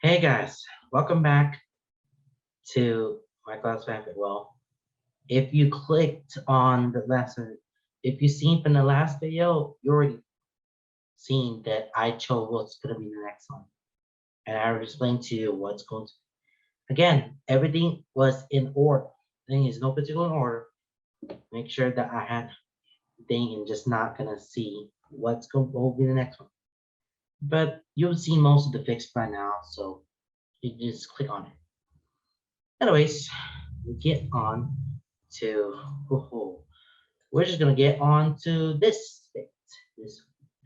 Hey guys, welcome back to my class banquet. Well, if you clicked on the lesson, if you've seen from the last video, you already seen that I chose what's going to be the next one. And I already explained to you what's going to. Again, everything was in order. Thing is no particular order. Make sure that I had thing and just not gonna see what's going to be the next one. But you've seen most of the fix by now, so you just click on it. Anyways, we get on to we're just gonna get on to this bit, this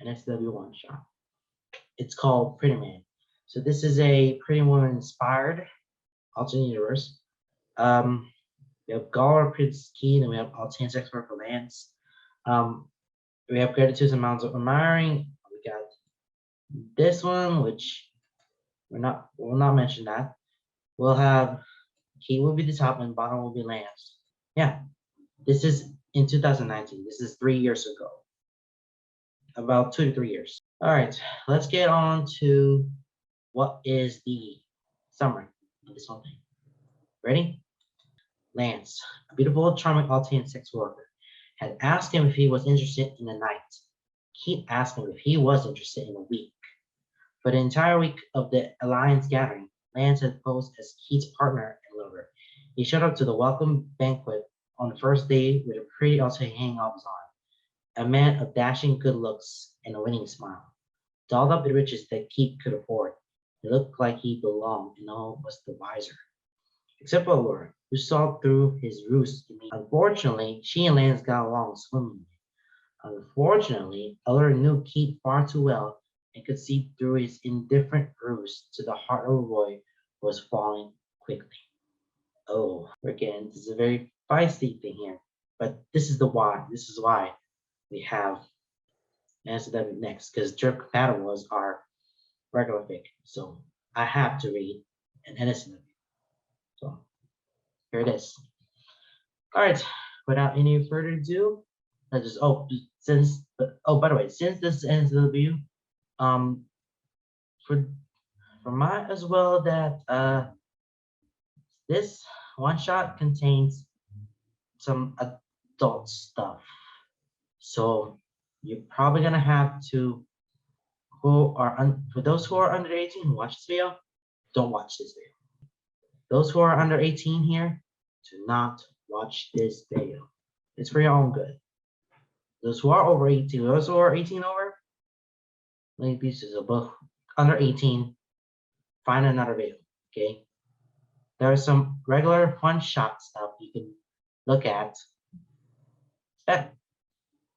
NSFW one shot. It's called Pretty Man. So this is a Pretty Woman inspired alternate universe. We have Galra Prince key, and we have Altean sex for Lance. We have gratitude amounts of admiring. We got this one, which we'll not mention that. We'll have key will be the top and bottom will be Lance. Yeah, this is in 2019. This is 3 years ago, about 2 to 3 years. All right, let's get on to what is the summary of this whole thing. Ready? Lance, a beautiful, charming Altean sex worker, had asked him if he was interested in a night. Keith asked him if he was interested in a week. For the entire week of the Alliance gathering, Lance had posed as Keith's partner and lover. He showed up to the welcome banquet on the first day with a pretty Altean hanging off his arm, a man of dashing good looks and a winning smile. Dolled up the riches that Keith could afford, he looked like he belonged and no one was the wiser. Except for Laura, who saw through his ruse. Unfortunately, she and Lance got along swimmingly. Unfortunately, Laura knew Keith far too well and could see through his indifferent ruse to the heart of a boy who was falling quickly. Oh, again, this is a very feisty thing here, but this is the why. This is why we have NSFW next, because jerk compatibles are regular fic. So I have to read an NSFW. So here it is. All right, without any further ado, let's just by the way, since this ends the review, for might as well that this one shot contains some adult stuff. So you're probably gonna have to for those who are under 18 who watch this video, don't watch this video. Those who are under 18 here, do not watch this video. It's for your own good. Those who are over 18, those who are 18 over, maybe pieces of book under 18, find another video, okay? There are some regular one shot stuff you can look at. All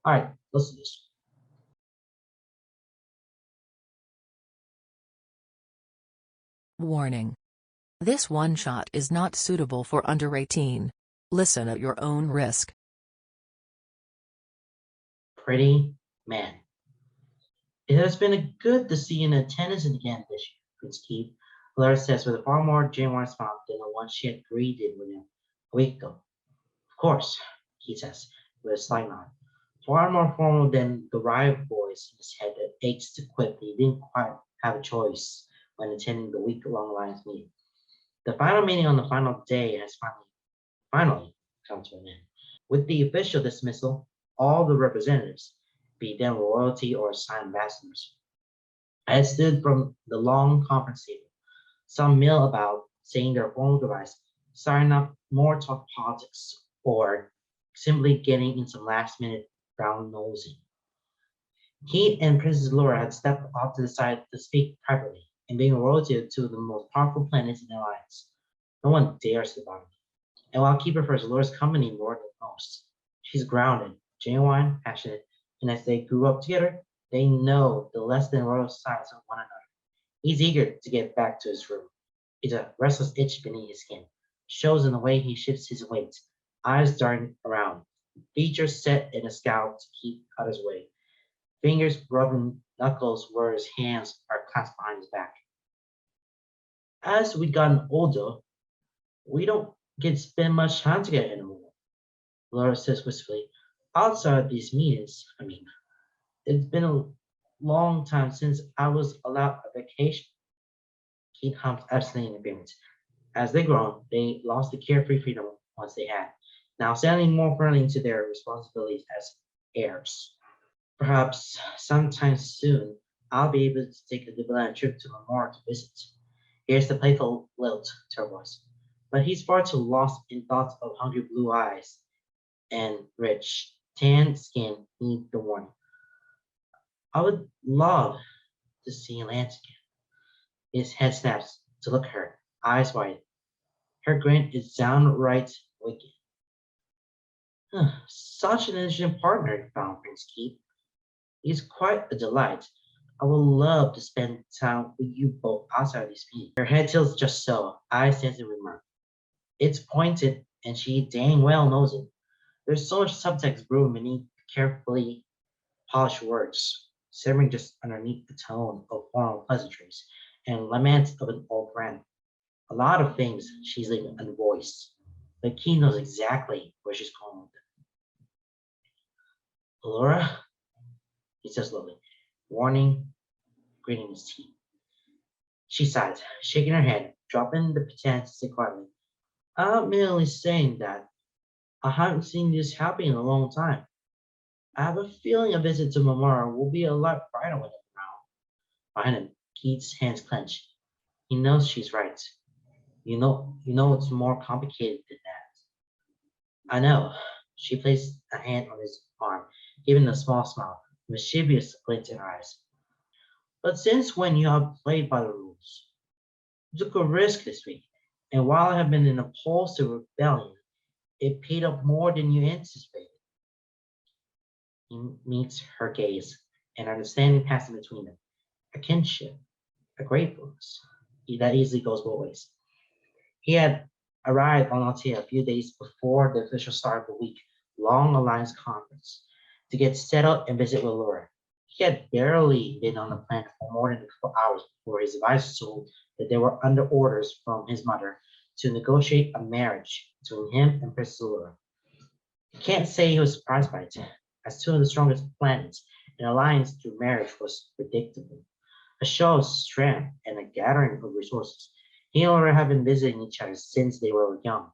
right, let's do this. Warning. This one-shot is not suitable for under 18. Listen at your own risk. Pretty Man. It has been good to see you in attendance again this year, Prince Keith. Laura says with a far more genuine smile than the one she had greeted with him a week ago. Of course, he says, with a slight nod. Far more formal than the rival voice in his head that aches to quit that he didn't quite have a choice when attending the week-long Alliance meeting. The final meeting on the final day has finally come to an end. With the official dismissal, all the representatives, be them royalty or assigned ambassadors, had stood from the long conference table, some mill about saying their formal goodbyes, starting up more talk politics, or simply getting in some last-minute brown nosing. Keith and Princess Laura had stepped off to the side to speak privately, and being royalty of two of the most powerful planets in the Alliance. No one dares to bother them. And while Keith prefers Laura's company more than most, she's grounded, genuine, passionate, and as they grew up together, they know the less than royal sides of one another. He's eager to get back to his room. It's a restless itch beneath his skin, shows in the way he shifts his weight, eyes darting around, features set in a scowl to keep out his way, fingers rubbing knuckles where his hands are clasped behind his back. As we've gotten older, we don't get to spend much time together anymore, Laura says wistfully. Outside these meetings, it's been a long time since I was allowed a vacation. Keith humped absently in agreement. As they grown, they lost the carefree freedom once they had, now settling more firmly into their responsibilities as heirs. Perhaps sometime soon I'll be able to take a diplomatic trip to Lamar to visit. Here's the playful lilt to her voice. But he's far too lost in thoughts of hungry blue eyes and rich, tan skin need the warning. I would love to see Lance again. His head snaps to look at her, eyes wide. Her grin is downright wicked. Such an interesting partner you found, Prince Keith. He's quite a delight. I would love to spend time with you both outside of this meeting. Her head tilts just so, eyes dancing with mirth. It's pointed, and she dang well knows it. There's so much subtext brewing beneath carefully polished words, simmering just underneath the tone of formal pleasantries and laments of an old friend. A lot of things she's leaving unvoiced, but Key knows exactly where she's going with it. Laura, he says slowly, warning, gritting his teeth. She sighs, shaking her head, dropping the pretense to say quietly, I'm merely saying that I haven't seen this happen in a long time. I have a feeling a visit to Mamara will be a lot brighter with him now. Behind him, Keith's hands clench. He knows she's right. You know it's more complicated than that. I know. She placed a hand on his arm, giving a small smile, a mischievous glint in her eyes. But since when you have played by the rules? You took a risk this week, and while I have been in a pulse of rebellion, it paid up more than you anticipated. He meets her gaze, and understanding passing between them. A kinship, a gratefulness. That easily goes both ways. He had arrived on Altea a few days before the official start of the week-long Alliance conference to get settled and visit with Laura. He had barely been on the planet for more than 4 hours before his advisors told that they were under orders from his mother to negotiate a marriage between him and Princess Laura. He can't say he was surprised by it, as two of the strongest planets, an alliance through marriage was predictable. A show of strength and a gathering of resources. He and Laura have been visiting each other since they were young,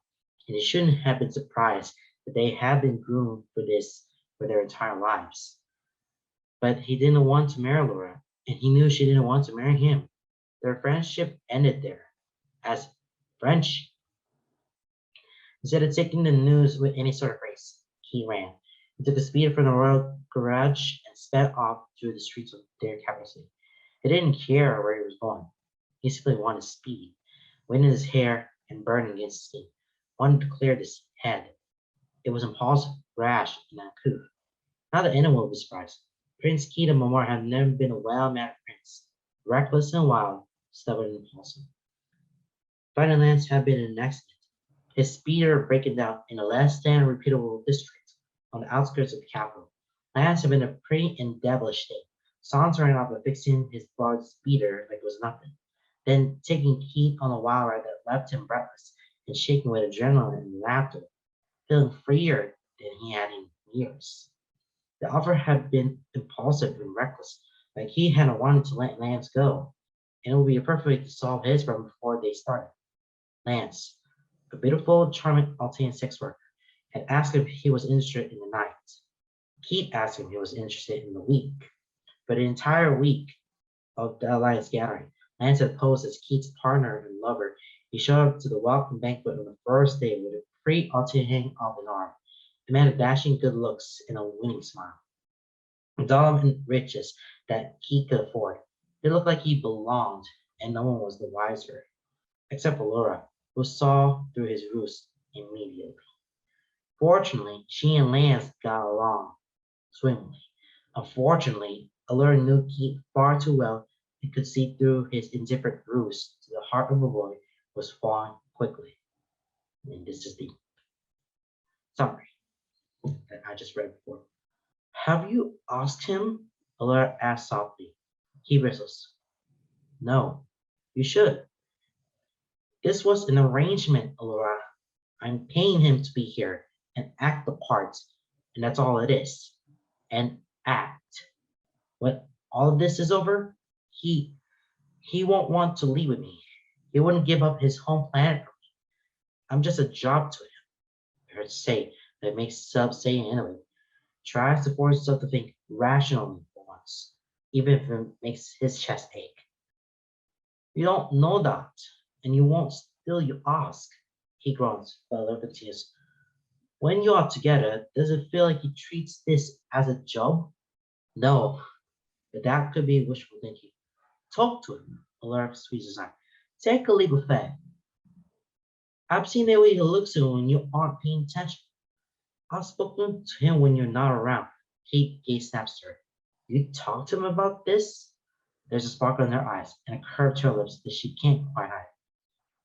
and he shouldn't have been surprised that they had been groomed for this for their entire lives. But he didn't want to marry Laura, and he knew she didn't want to marry him. Their friendship ended there, as friendship. Instead of taking the news with any sort of grace, he ran. He took a speed from the royal garage and sped off through the streets of their capital city. He didn't care where he was going. He simply wanted speed, wind in his hair and burning against his skin. Wanted to clear his head. It was impulsive, rash, and uncouth. Not that anyone would be surprised. Prince Keita Momor had never been a well-mannered prince, reckless and wild, stubborn and impulsive. Fighting Lance had been an accident, his speeder breaking down in a less than repeatable district on the outskirts of the capital. Lance had been a pretty and devilish state, sauntering up and fixing his broad speeder like it was nothing, then taking Keith on a wild ride that left him breathless and shaking with adrenaline and laughter, feeling freer than he had in years. The offer had been impulsive and reckless, like he hadn't wanted to let Lance go, and it would be a perfect way to solve his problem before they started. Lance, a beautiful, charming Altean sex worker, had asked if he was interested in the night. Keith asked him if he was interested in the week. For the entire week of the Alliance gathering, Lance had posed as Keith's partner and lover. He showed up to the welcome banquet on the first day with a free Altean hanging off his arm, a man of dashing good looks and a winning smile. Dollar and riches that Keith could afford. It looked like he belonged, and no one was the wiser, except for Laura, who saw through his ruse immediately. Fortunately, she and Lance got along swimmingly. Unfortunately, Allura knew Keith far too well and could see through his indifferent ruse to the heart of a boy was falling quickly. And this is the summary that I just read before. Have you asked him? Allura asked softly. He bristles. No, you should. This was an arrangement, Allura. I'm paying him to be here and act the part, and that's all it is. An act. When all of this is over, he won't want to leave with me. He wouldn't give up his home planet for me. I'm just a job to him. I heard say that makes self saying anyway. Tries to force himself to think rationally for once, even if it makes his chest ache. You don't know that, and you won't still you ask. He groans, but a little bit tears. When you are together, does it feel like he treats this as a job? No, but that could be wishful thinking. Talk to him, Alaric squeezes out. Take a leap of faith. I've seen the way he looks at you when you aren't paying attention. I've spoken to him when you're not around. Kate Gay snaps her. You talk to him about this? There's a sparkle in her eyes and a curve to her lips that she can't quite hide.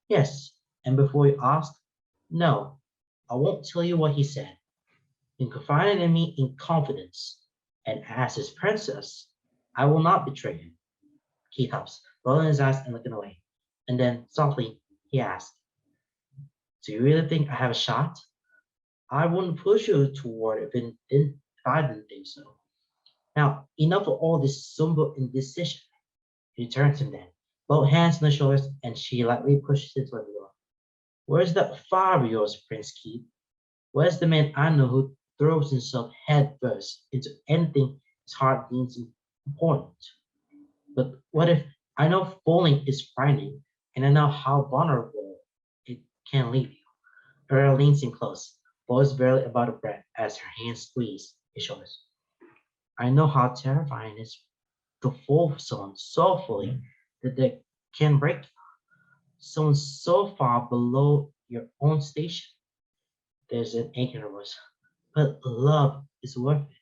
Yes, and before you ask, no, I won't tell you what he said. You can confide in me in confidence, and as his princess, I will not betray him. Keith hops, rolling his eyes and looking away. And then, softly, he asked, do you really think I have a shot? I wouldn't push you toward if I didn't think so. Now, enough of all this somber indecision. She turns him then, both hands on the shoulders, and she lightly pushes him toward the door. Where's that fire of yours, Prince Keith? Where's the man I know who throws himself headfirst into anything his heart deems important? But what if I know falling is frightening, and I know how vulnerable it can leave you? Earl leans in close, voice barely above a breath as her hands squeeze his shoulders. I know how terrifying it is to fall for someone so fully that they can break you. Someone so far below your own station. There's an ache in her voice. But love is worth it.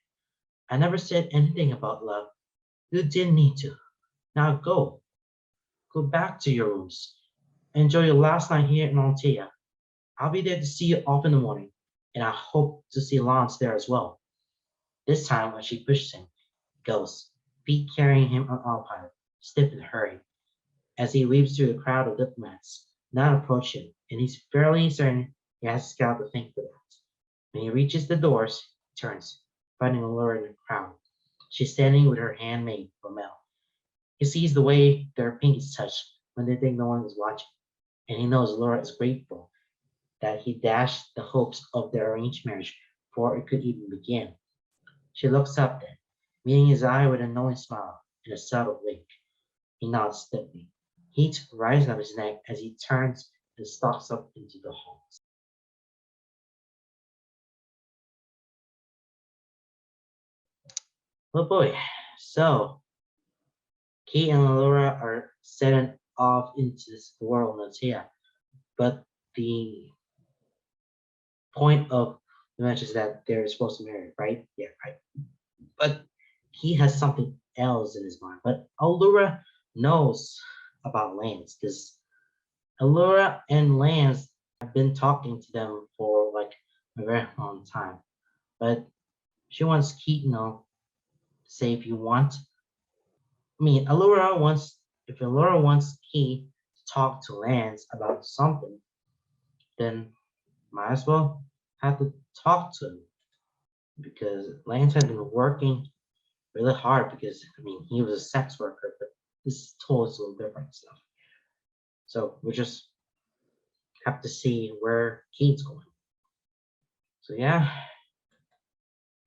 I never said anything about love. You didn't need to. Now go. Go back to your rooms. Enjoy your last night here in Altea. I'll be there to see you off in the morning, and I hope to see Lance there as well. This time, when she pushes him, he goes, feet carrying him on autopilot, stiff and hurried, as he weaves through the crowd of diplomats, not approach him, and he's fairly certain he has to scout to think for that. When he reaches the doors, he turns, finding Laura in the crowd. She's standing with her hand made for Mel. He sees the way their pinkies touch when they think no one is watching, and he knows Laura is grateful that he dashed the hopes of their arranged marriage before it could even begin. She looks up then, meeting his eye with a knowing smile and a subtle wink. He nods stiffly, heat rising up his neck as he turns and stalks up into the hall. Oh boy, so Kate and Laura are setting off into this world, Natia. But the point of the match is that they're supposed to marry, right? Yeah, right. But he has something else in his mind. But Allura knows about Lance because Allura and Lance have been talking to them for like a very long time. But she wants Keaton to say if you want. I mean, if Allura wants Key to talk to Lance about something, then might as well have to talk to him because Lance has been working really hard because I mean he was a sex worker, but this is totally different stuff. So we just have to see where Keith's going. So yeah,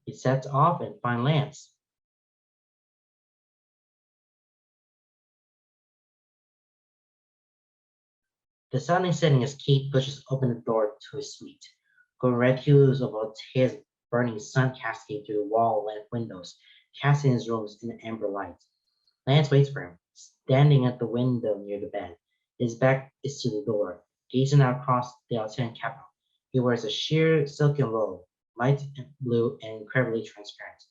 he sets off and find Lance. The sun is setting as Keith pushes open the door to his suite. Golden red hues of his burning sun cascade through the wall-lamp windows, casting his rooms in the amber light. Lance waits for him, standing at the window near the bed. His back is to the door, gazing out across the Altean capital. He wears a sheer silken robe, light blue and incredibly transparent.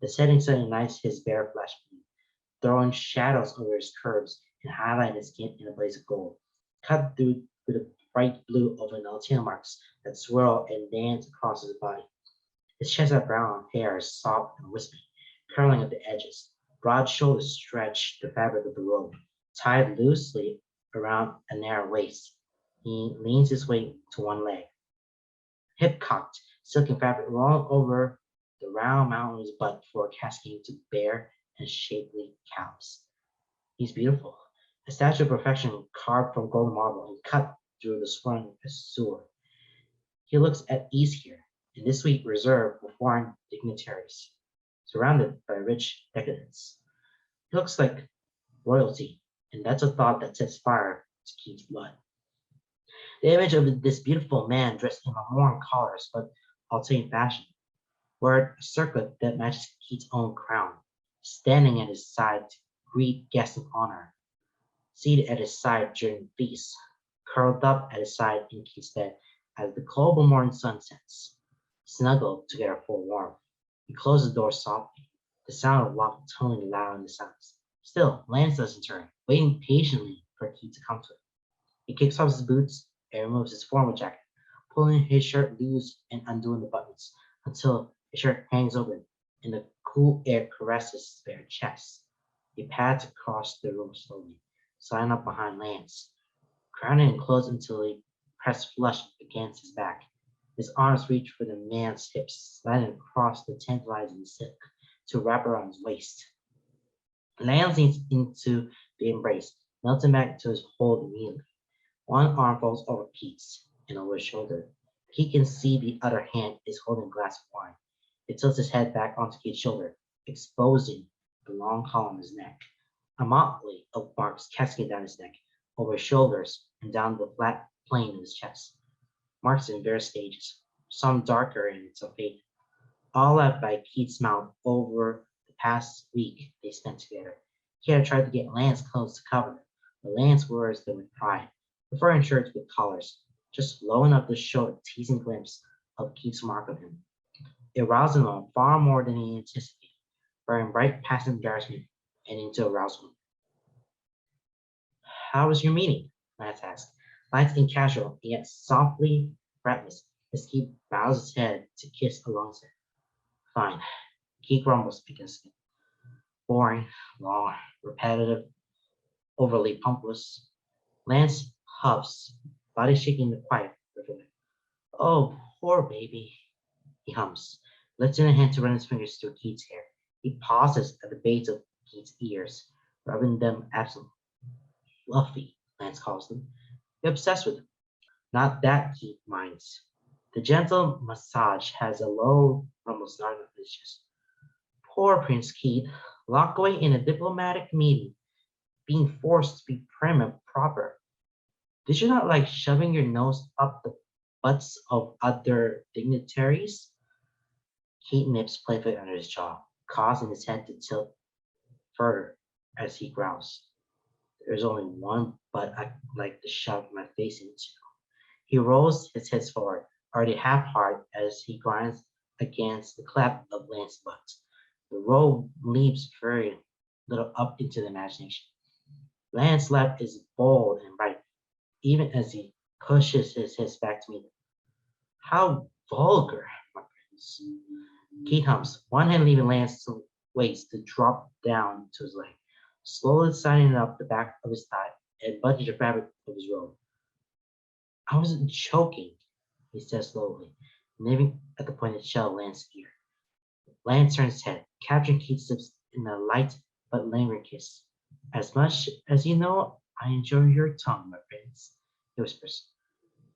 The setting sun ignites his bare flesh beneath, throwing shadows over his curves and highlighting his skin in a blaze of gold, cut through with the bright blue of an Altean marks that swirl and dance across his body. His chestnut brown hair is soft and wispy, curling at the edges. Broad shoulders stretch the fabric of the robe, tied loosely around a narrow waist. He leans his weight to one leg, hip-cocked, silken fabric rolling over the round mountain's butt before cascading to bare and shapely calves. He's beautiful, A statue of perfection carved from golden marble and cut through the spring of a sword. He looks at ease here, in this suite reserved for foreign dignitaries, surrounded by rich decadence. He looks like royalty, and that's a thought that sets fire to Keith's blood. The image of this beautiful man dressed in modern colors but Altean fashion, wearing a circlet that matches Keith's own crown, standing at his side to greet guests of honor, seated at his side during the feast, curled up at his side in Keith's bed as the global morning sun sets, snuggled together for warmth. He closed the door softly, the sound of lock toning loud in the silence. Still, Lance doesn't turn, waiting patiently for Keith to come to him. He kicks off his boots and removes his formal jacket, pulling his shirt loose and undoing the buttons until his shirt hangs open and the cool air caresses his bare chest. He pads across the room slowly, sliding up behind Lance, crowding him close until he pressed flush against his back. His arms reach for the man's hips, sliding across the tantalizing silk to wrap around his waist. Lance leans into the embrace, melting back to his hold immediately. One arm falls over Keith's and over his shoulder. He can see the other hand is holding a glass of wine. He tilts his head back onto Keith's shoulder, exposing the long column of his neck. A motley of marks cascade down his neck, over his shoulders, and down the flat plane of his chest. Marks in various stages, some darker and some faded. All left by Keith's mouth over the past week they spent together. He had tried to get Lance clothes to cover them, but Lance wears them with pride, preferring shirts with collars, just low enough to show a teasing glimpse of Keith's mark of him. It roused him on far more than he anticipated, burning right past embarrassment and into arousal. How was your meeting? Lance asked, light and casual, yet softly breathless, as Keith bows his head to kiss alongside. Fine. Keith grumbles against it. Boring, long, repetitive, overly pompous. Lance huffs, body shaking the quiet rhythm. Oh, poor baby, he hums, lifting a hand to run his fingers through Keith's hair. He pauses at the base of Keith's ears, rubbing them absently. Fluffy, Lance calls them. You're obsessed with them. Not that, Keith minds. The gentle massage has a low rumble starting of his chest. Poor Prince Keith, locked away in a diplomatic meeting, being forced to be prim and proper. Did you not like shoving your nose up the butts of other dignitaries? Keith nips playfully under his jaw, causing his head to tilt further as he growls. There's only one butt I'd like to shove my face into. He rolls his head forward, already half hard as he grinds against the clap of Lance's butt. The roll leaps very little up into the imagination. Lance's left is bold and bright, even as he pushes his hips back to meet them. How vulgar, my prince. Keith hums, one hand leaving Lance's waist to drop down to his leg, slowly sliding up the back of his thigh and buttoning the fabric of his robe. I wasn't choking, he says slowly, nipping at the pointed shell of Lance's ear. Lance turns his head, capturing Keith's lips in a light but lingering kiss. As much as you know, I enjoy your tongue, my prince, he whispers,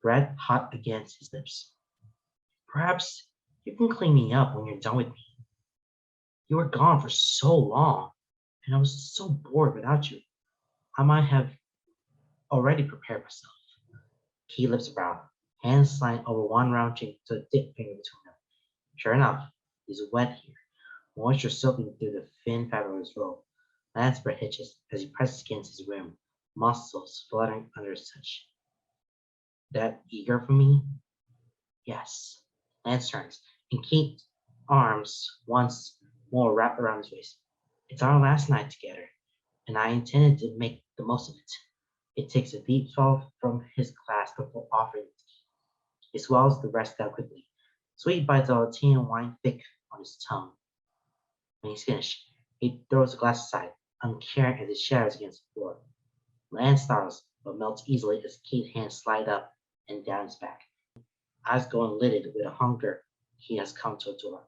breath hot against his lips. Perhaps you can clean me up when you're done with me. You were gone for so long, and I was so bored without you. I might have already prepared myself. Keith lifts a brow, hands sliding over one round cheek to a thick finger between them. Sure enough, he's wet here, moisture soaking through the thin fabric of his robe. Lance's breath hitches as he presses against his rim, muscles fluttering under his touch. That eager for me? Yes. Lance turns, and Keith's arms once more wrap around his waist. It's our last night together, and I intended to make the most of it. It takes a deep swallow from his glass before offering it. He swallows the rest down quickly. Sweet bites of Altean wine thick on his tongue. When he's finished, he throws the glass aside, uncaring as it shatters against the floor. Lance startles, but melts easily as Keith's hands slide up and down his back, eyes going lidded with a hunger he has come to adore.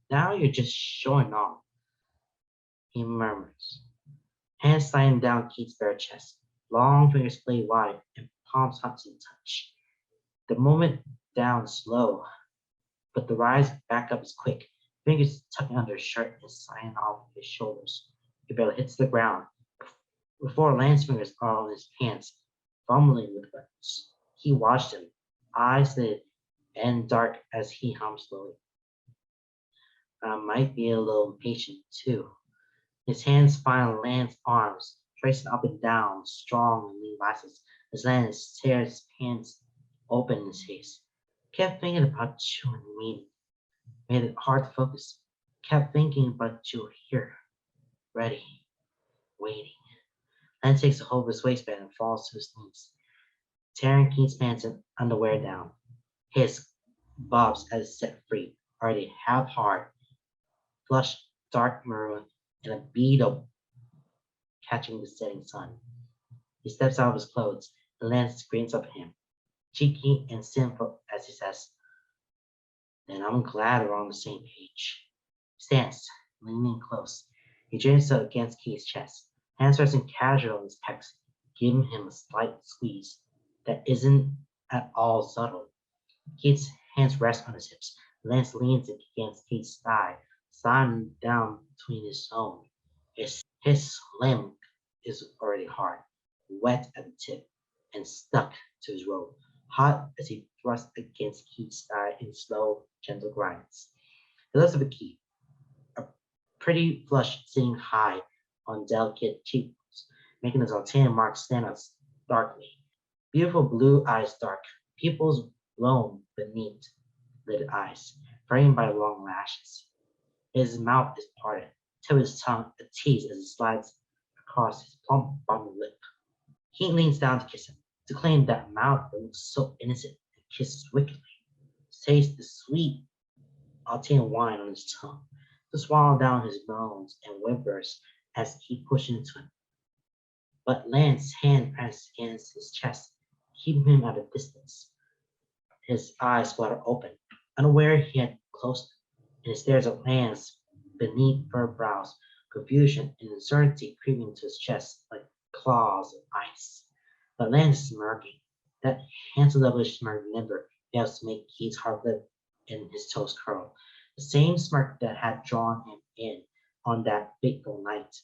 Now you're just showing off, he murmurs. Hands sliding down Keith's bare chest, long fingers played wide, and palms hot to the touch. The movement down slow, but the rise back up is quick. Fingers tucking under his shirt and sliding off his shoulders. He barely hits the ground before Lance's fingers are on his pants, fumbling with buttons. He watched him, eyes lit and dark as he hummed slowly. I might be a little impatient too. His hands find Lance's arms, tracing up and down strong and lean biceps as Lance tears his pants open in his face. Kept thinking about you in the meeting. Made it hard to focus. Kept thinking about you here, ready, waiting. Lance takes a hold of his waistband and falls to his knees, tearing Keith's pants and underwear down. His bobs as set free, already half hard, flush dark maroon, and a bead of catching the setting sun. He steps out of his clothes and Lance grins up at him, cheeky and sinful as he says, "Then I'm glad we're on the same page." He stands, leaning close. He drains up against Keith's chest, hands resting casual on his pecs, giving him a slight squeeze that isn't at all subtle. Keith's hands rest on his hips. Lance leans against Keith's thigh, sliding down between his own. His limb is already hard, wet at the tip, and stuck to his robe, hot as he thrusts against Keith's thigh in slow, gentle grinds. He looks up at Keith, a pretty flush sitting high on delicate cheekbones, making his Altean mark stand out darkly. Beautiful blue eyes dark, pupils blown beneath lidded eyes, framed by long lashes. His mouth is parted, tip of his tongue a tease as it slides across his plump bottom lip. He leans down to kiss him, to claim that mouth that looks so innocent and kisses wickedly, tastes the sweet Altean wine on his tongue, to swallow down his moans and whimpers as he pushes into him. But Lance's hand presses against his chest, keeping him at a distance. His eyes flutter open, unaware he had closed them, and he stares at Lance beneath furrowed brows, confusion and uncertainty creeping to his chest like claws of ice. But Lance is smirking. That handsome devilish smirk never fails to make Keith's heart lift and his toes curl. The same smirk that had drawn him in on that fateful night.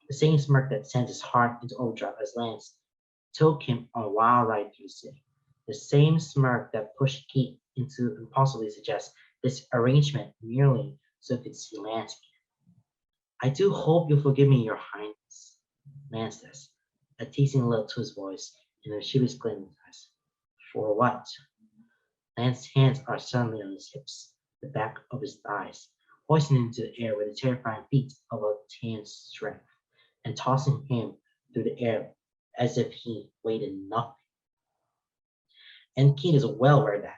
The same smirk that sent his heart into overdrive as Lance took him on a wild ride through the city. The same smirk that pushed Keith into impulsively suggest this arrangement merely so he could see Lance again. "I do hope you'll forgive me, Your Highness," Lance says, a teasing lilt to his voice and a mischievous glint in his eyes. "For what?" Lance's hands are suddenly on his hips, the back of his thighs, hoisting him into the air with the terrifying feat of Altean's strength, and tossing him through the air as if he weighed nothing. And Keith is well aware that,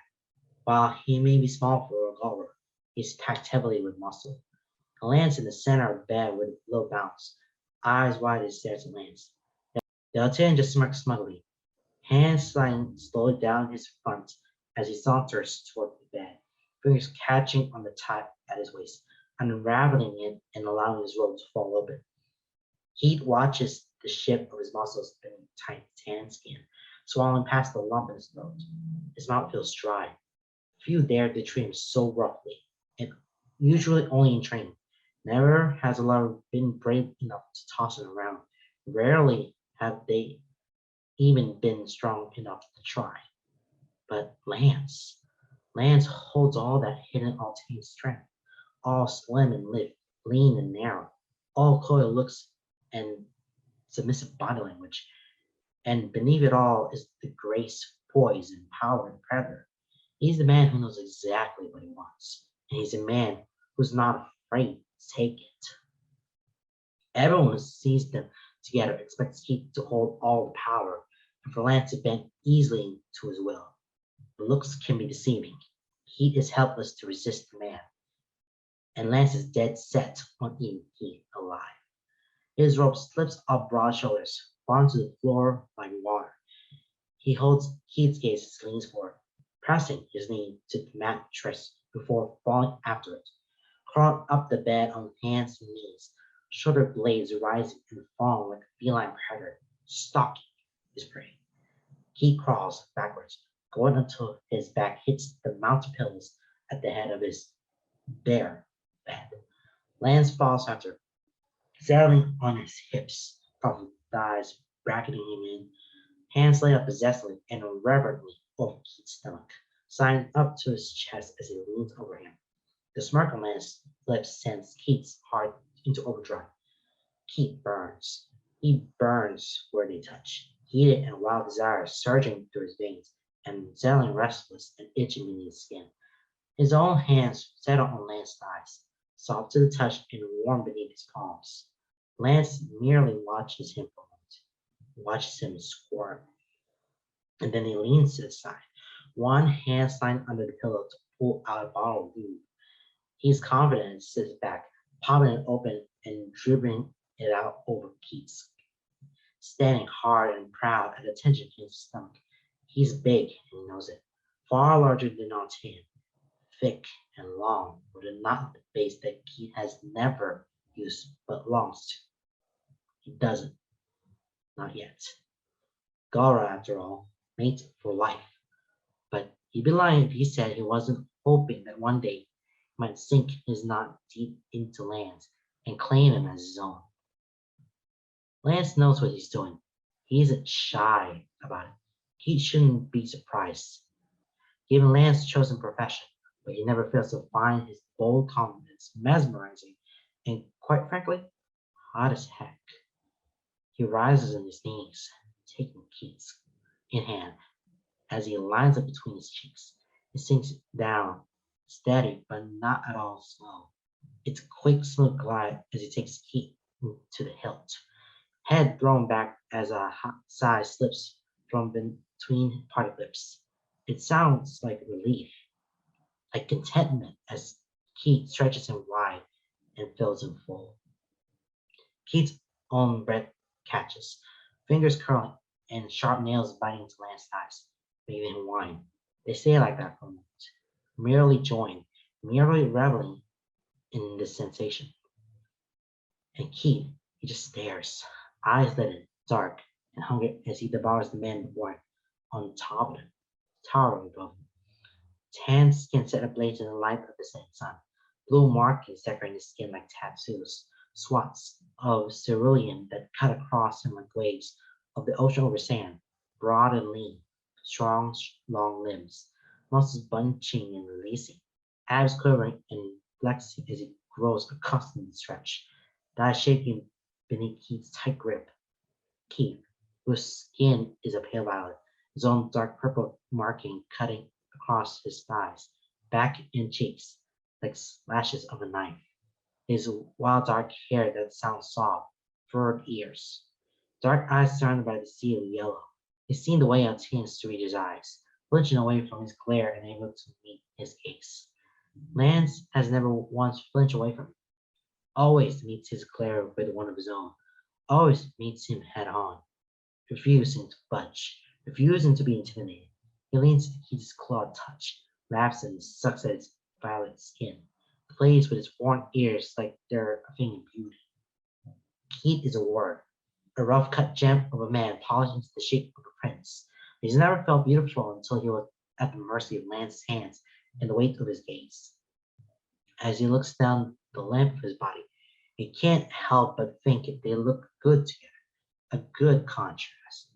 while he may be small for a Galra, he's packed heavily with muscle. He lands in the center of the bed with a low bounce, eyes wide as he stares at Lance. The Altean just smirks smugly, hands sliding slowly down his front as he saunters toward the bed, fingers catching on the tie at his waist, unraveling it and allowing his robe to fall open. Keith watches the shift of his muscles beneath tight tan skin, swallowing past the lump in his throat. His mouth feels dry. Few dare to treat him so roughly, and usually only in training. Never has a lover been brave enough to toss him around. Rarely have they even been strong enough to try. But Lance holds all that hidden Altean strength, all slim and lithe, lean and narrow, all coy looks and submissive body language. And beneath it all is the grace, poise, and power of the predator. He's the man who knows exactly what he wants, and he's a man who's not afraid to take it. Everyone who sees them together expects Keith to hold all the power, and for Lance to bend easily to his will. The looks can be deceiving. Keith is helpless to resist the man, and Lance is dead set on eating Keith alive. His robe slips off broad shoulders, falling to the floor like water. He holds Keith's gaze and leans forward, pressing his knee to the mattress before falling after it, crawling up the bed on hands and knees, shoulder blades rising and falling like a feline predator, stalking his prey. He crawls backwards, going until his back hits the mounted pillows at the head of his bare bed. Lance falls after, settling on his hips, from thighs, bracketing him in, hands laid up possessively and reverently over Keith's stomach, sliding up to his chest as he leans over him. The smirk on Lance's lips sends Keith's heart into overdrive. Keith burns. He burns where they touch, heated and wild desire surging through his veins, and settling restless and itching beneath his skin. His own hands settle on Lance's thighs, soft to the touch and warm beneath his palms. Lance merely watches him for a moment, watches him squirm, and then he leans to the side, one hand sliding under the pillow to pull out a bottle of lube. He's confident and sits back, popping it open and dribbling it out over Keith's, standing hard and proud at the tension in his stomach. He's big and he knows it, far larger than Altean, thick and long, with a knot at the base that Keith has never used but longs to. He doesn't, not yet. Galra, after all, mate for life. But he'd be lying if he said he wasn't hoping that one day he might sink his knot deep into Lance and claim him as his own. Lance knows what he's doing. He isn't shy about it. He shouldn't be surprised, given Lance's chosen profession, but he never fails to find his bold confidence mesmerizing and, quite frankly, hot as heck. He rises on his knees, taking Keith's in hand as he lines up between his cheeks. He sinks down, steady but not at all slow. It's a quick, smooth glide as he takes Keith to the hilt, head thrown back as a hot sigh slips from between parted lips. It sounds like relief, like contentment as Keith stretches him wide and fills him full. Keith's own breath catches, fingers curling and sharp nails biting into Lance's thighs, making him whine. They stay like that for a moment, merely joying, merely reveling in this sensation. And Keith, he just stares, eyes leaden, dark, and hungry as he devours the man before him, on top of him, towering above him. Tan skin set ablaze in the light of the setting sun, blue markings decorating his skin like tattoos, swats of cerulean that cut across him like waves of the ocean over sand, broad and lean, strong, long limbs, muscles bunching and releasing, abs quivering and flexing as he grows accustomed to stretch, thighs shaking beneath Keith's tight grip. Keith, whose skin is a pale violet, his own dark purple marking cutting across his thighs, back and cheeks like slashes of a knife. His wild dark hair that sounds soft, furrowed ears, dark eyes surrounded by the sea of yellow. He's seen the way Altean to read his eyes, flinching away from his glare and able to meet his gaze. Lance has never once flinched away from him, always meets his glare with one of his own, always meets him head on, refusing to budge, refusing to be intimidated. He leans to Keith's clawed touch, laughs and sucks at his violet skin, plays with his worn ears like they're a thing of beauty. Keith is a warrior, a rough-cut gem of a man polished into the shape of a prince. He's never felt beautiful until he was at the mercy of Lance's hands and the weight of his gaze. As he looks down the length of his body, he can't help but think they look good together, a good contrast,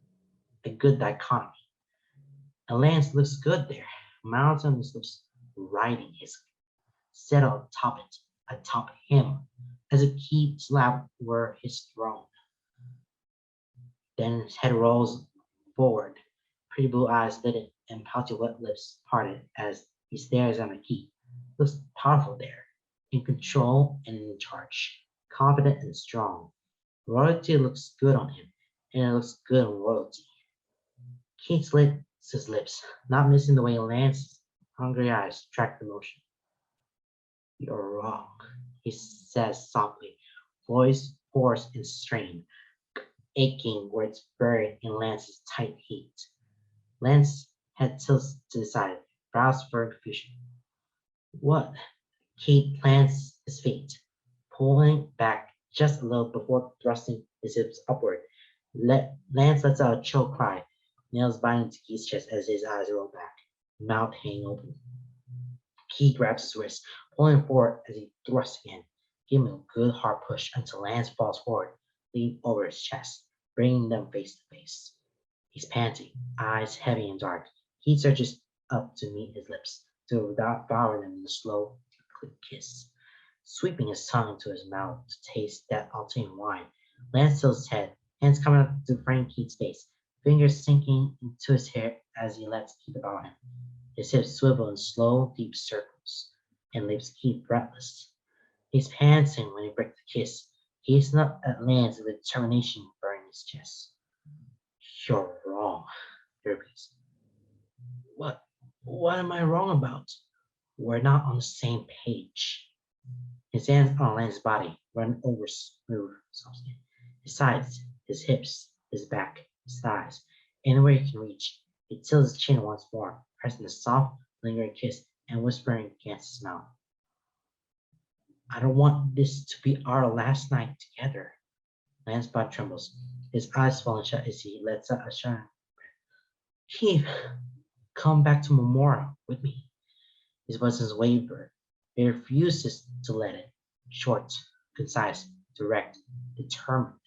a good dichotomy. And Lance looks good there, mounted on his lips, riding his settled atop him, as if Keith's lap were his throne. Then his head rolls forward, pretty blue eyes lit and pouty wet lips parted as he stares at Keith. Looks powerful there, in control and in charge, confident and strong. Royalty looks good on him, and it looks good on royalty. Keith licks his lips, not missing the way Lance's hungry eyes track the motion. You're wrong, he says softly, voice hoarse and strained, aching where it's buried in Lance's tight heat. Lance head tilts to the side, brows furrowed in confusion. What? Keith plants his feet, pulling back just a little before thrusting his hips upward. Lance lets out a choke cry, nails biting into Keith's chest as his eyes roll back, mouth hanging open. Keith grabs his wrist, pulling him forward as he thrusts again, giving him a good hard push until Lance falls forward, leaning over his chest, bringing them face to face. He's panting, eyes heavy and dark. Keith surges up to meet his lips, to devour them in a slow, quick kiss. Sweeping his tongue into his mouth to taste that Altean wine, Lance tilts his head, hands coming up to frame Keith's face, fingers sinking into his hair as he lets Keith devour him. His hips swivel in slow, deep circles, and leaves Keith breathless. He's panting when he breaks the kiss, gazing up at Lance with determination burning his chest. You're wrong, he repeats. What am I wrong about? We're not on the same page. His hands on Lance's body run over smooth soft skin. His sides, his hips, his back, his thighs, anywhere he can reach. He tilts his chin once more, pressing a soft, lingering kiss and whispering against his mouth. I don't want this to be our last night together. Lance's body trembles, his eyes falling shut as he lets out a shuddering breath. Keith, come back to Memorial with me. His voice is wavered. He refuses to let it. Short, concise, direct, determined.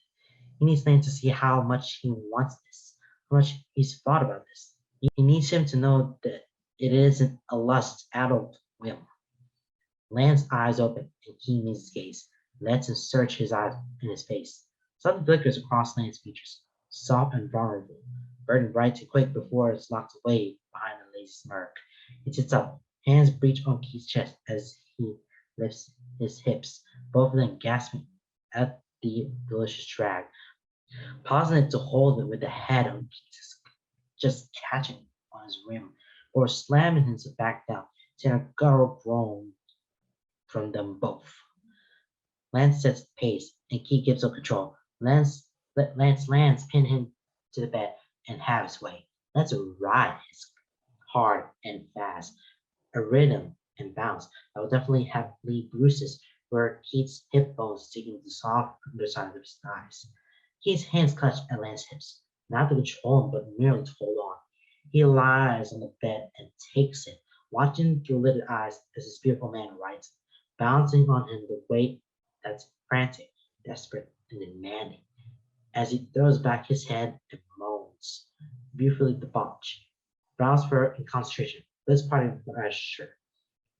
He needs Lance to see how much he wants this, how much he's thought about this. He needs him to know that it isn't a lust-addled whim. Lance's eyes open and he meets his gaze, lets him search his eyes in his face. Something flickers across Lance's features, soft and vulnerable, burning bright to quick before it's locked away behind a lazy smirk. He sits up, hands breach on Keith's chest as he lifts his hips, both of them gasping at the delicious drag, pausing it to hold it with the head on Keith's, just catching on his rim, or slamming himself back down, sending a guttural groan from them both. Lance sets the pace, and Keith gives up control. Lance pin him to the bed and have his way. Let's ride his hard and fast, a rhythm and bounce that will definitely leave bruises where Keith's hip bones digging the soft underside of his thighs. Keith's hands clutch at Lance's hips, not to control him, but merely to hold on. He lies on the bed and takes it, watching through lidded eyes as this beautiful man rides, bouncing on him the weight that's frantic, desperate, and demanding. As he throws back his head and moans, beautifully debauched, brows fur in concentration, lips parting with pressure,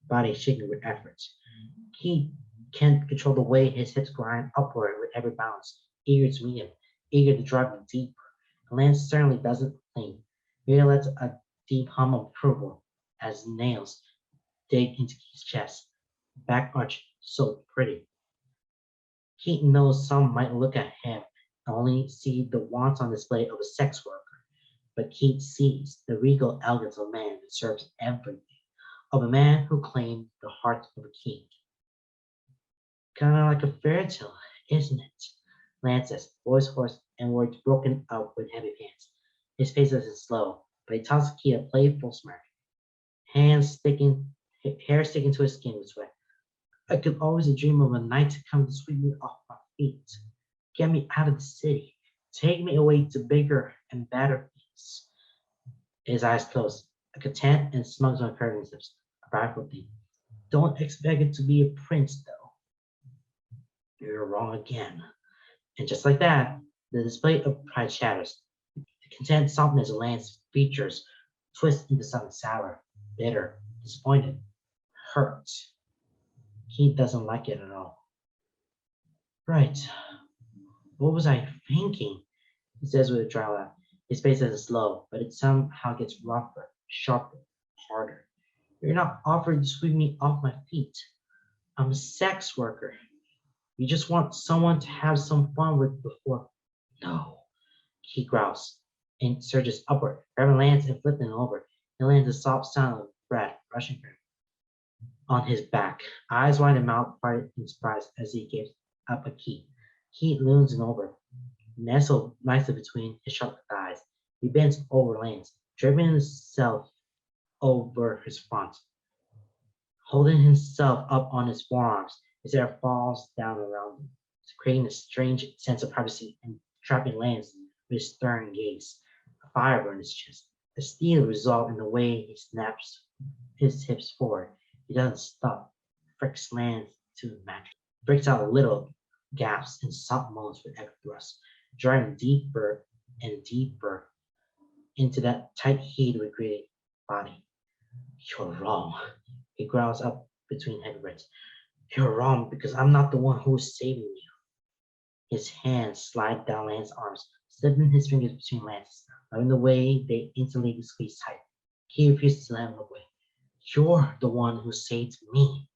body shaking with effort. He can't control the way his hips grind upward with every bounce, eager to meet him, eager to drive him deeper. Lance certainly doesn't complain. He lets a deep hum of approval as nails dig into his chest, back arch so pretty. Keith knows some might look at him and only see the wanton display of a sex worker, but Keith sees the regal elegance of a man who serves everything, of a man who claimed the heart of a king. Kind of like a fairy tale, isn't it? Lance says, voice hoarse and words broken out with heavy pants. His face isn't slow, but he tosses Keith a playful smirk, hair sticking to his skin with sweat. I could always dream of a night to come to sweep me off my feet, get me out of the city, take me away to bigger and better things. His eyes closed, a content and smug on curving his lips, a prideful thing. Don't expect it to be a prince, though. You're wrong again. And just like that, the display of pride shatters. The content softness of Lance's features twist into something sour, bitter, disappointed, hurt. He doesn't like it at all. Right. What was I thinking? He says with a dry laugh. His face isn't slow, but it somehow gets rougher, sharper, harder. You're not offering to sweep me off my feet. I'm a sex worker. You just want someone to have some fun with before. No. He growls and surges upward, grabbing Lance and flipping him over. He lands a soft sound of breath rushing for him. On his back, eyes wide and mouth parted in surprise as he gives up a key. He leans him over, nestled nicely between his sharp thighs. He bends over Lance, draping himself over his front, holding himself up on his forearms. His hair falls down around him, creating a strange sense of privacy and trapping Lance with his stern gaze. A fire burns his chest. The steel resolve in the way he snaps his hips forward. He doesn't stop. Fricks Lance to the mattress. Breaks out little gasps and soft moans with every thrust, driving deeper and deeper into that tight heat regretted body. You're wrong. He growls up between heavy breaths. You're wrong because I'm not the one who's saving you. His hands slide down Lance's arms, slipping his fingers between Lance's, loving the way they instantly squeeze tight. He refuses to let him away. You're the one who saved me.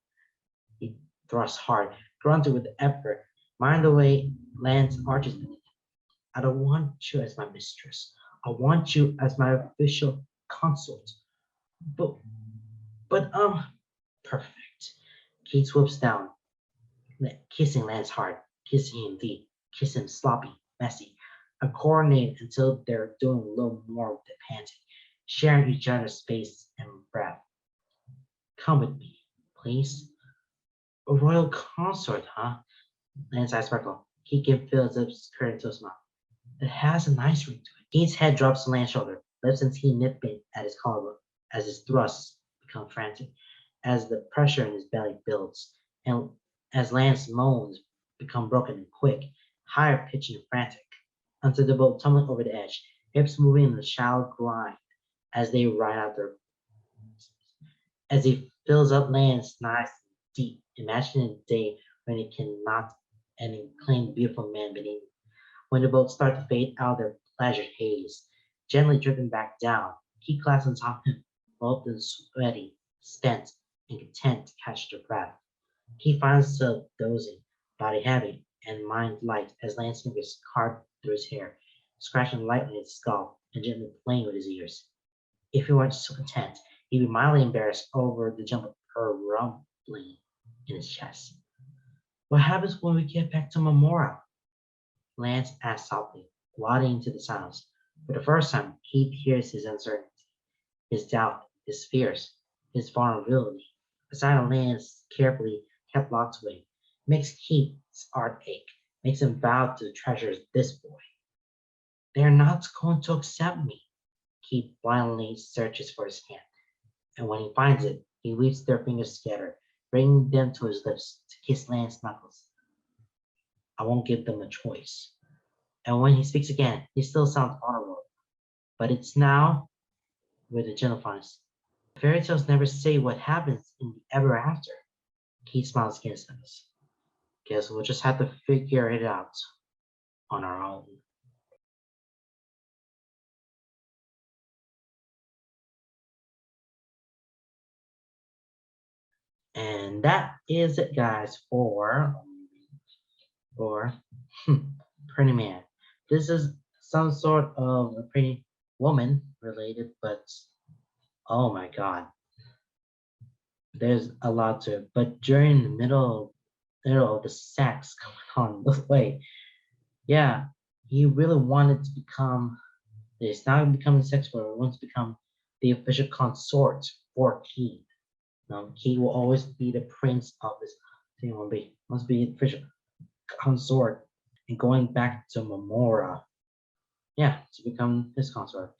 He thrusts hard, grunted with effort. Mind the way Lance arches beneath him. I don't want you as my mistress. I want you as my official consort. But, but, perfect. Kate swoops down, kissing Lance hard, kissing him deep, kissing him sloppy, messy, uncoordinated until they're doing a little more with the panting, sharing each other's space and breath. Come with me, please. A royal consort, huh? Lance's eyes sparkle. Keegan fills up his curtain to his mouth. It has a nice ring to it. Keith's head drops to Lance's shoulder, lips and teeth nipping at his collarbone as his thrusts become frantic, as the pressure in his belly builds, and as Lance's moans become broken and quick, higher pitched and frantic, until the boat tumbling over the edge, hips moving in the shallow grind as they ride out their as he fills up Lance nice and deep, imagining a day when he cannot and claim beautiful man beneath. When the boats start to fade out their pleasure haze, gently driven back down, he clasps on top of him, both and sweaty, spent, and content to catch their breath. He finds himself dozing, body heavy and mind light as Lance's fingers carve through his hair, scratching lightly at his scalp and gently playing with his ears. If he weren't so content, he'd be mildly embarrassed over the jump of her rumbling in his chest. What happens when we get back to Memorial? Lance asked softly, wadding into the silence. For the first time, Keith hears his uncertainty, his doubt, his fears, his vulnerability. A side of Lance carefully kept locked away, makes Keith's heart ache, makes him vow to treasure this boy. They're not going to accept me. Keith blindly searches for his hand, and when he finds it, he weaves their fingers together, bringing them to his lips to kiss Lance's knuckles. I won't give them a choice. And when he speaks again, he still sounds vulnerable, but it's now with a gentleness. Fairy tales never say what happens in the ever after. Keith smiles against us. Guess we'll just have to figure it out on our own. And that is it, guys, for Pretty Man. This is some sort of a pretty woman related, but oh my god, there's a lot to it. But during the middle of the sex going on this way, yeah, he really wanted to become this. Not becoming a sex worker, he wants to become the official consort for Keith. He will always be the prince of this thing. Must be the official consort, and going back to Memora, yeah, to become his consort.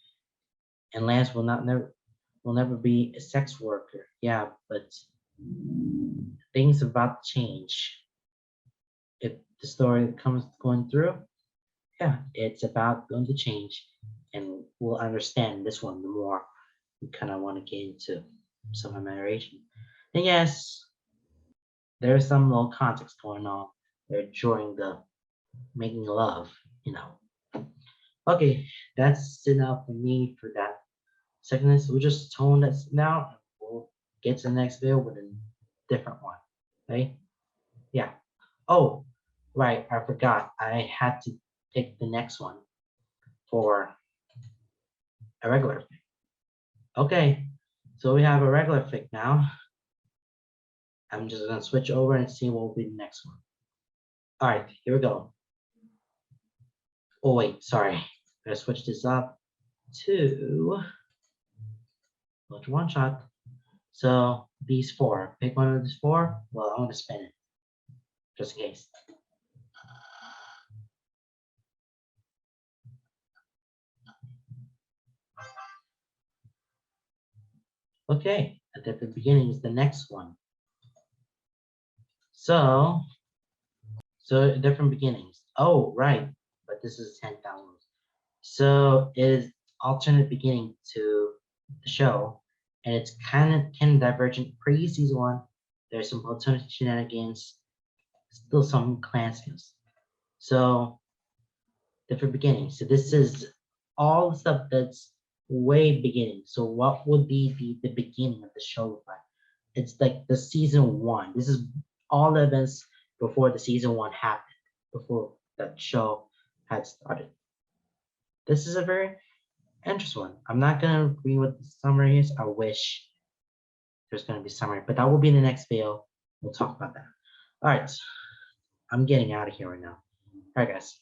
And Lance will never be a sex worker. Yeah, but things about to change. If the story comes going through, yeah, it's about going to change, and we'll understand this one the more we kind of want to get into some of my narration. And yes, there's some little context going on there during the making love, you know. Okay, that's enough for me for that segment. We'll just tone this down and we'll get to the next video with a different one. Okay? Yeah. Oh, right, I forgot. I had to pick the next one for a regular fic. Okay, so we have a regular fic now. I'm just gonna switch over and see what will be the next one. All right, here we go. Oh wait, sorry. I'm gonna switch this up to one shot. So these four, pick one of these four. Well, I'm gonna spin it just in case. Okay, a different beginning is the next one. So different beginnings. Oh, right, but this is 10,000. So it is alternate beginning to the show, and it's kind of divergent. Pre-season 1, there's some alternate shenanigans, still some clan skills. So different beginnings. So this is all the stuff that's way beginning. So what would be the beginning of the show look like? It's like the season 1. This is all the events before the season 1 happened, before that show had started. This is a very interesting one. I'm not gonna agree with the summary is. I wish there's gonna be summary, but that will be in the next video. We'll talk about that. All right, I'm getting out of here right now. All right, guys.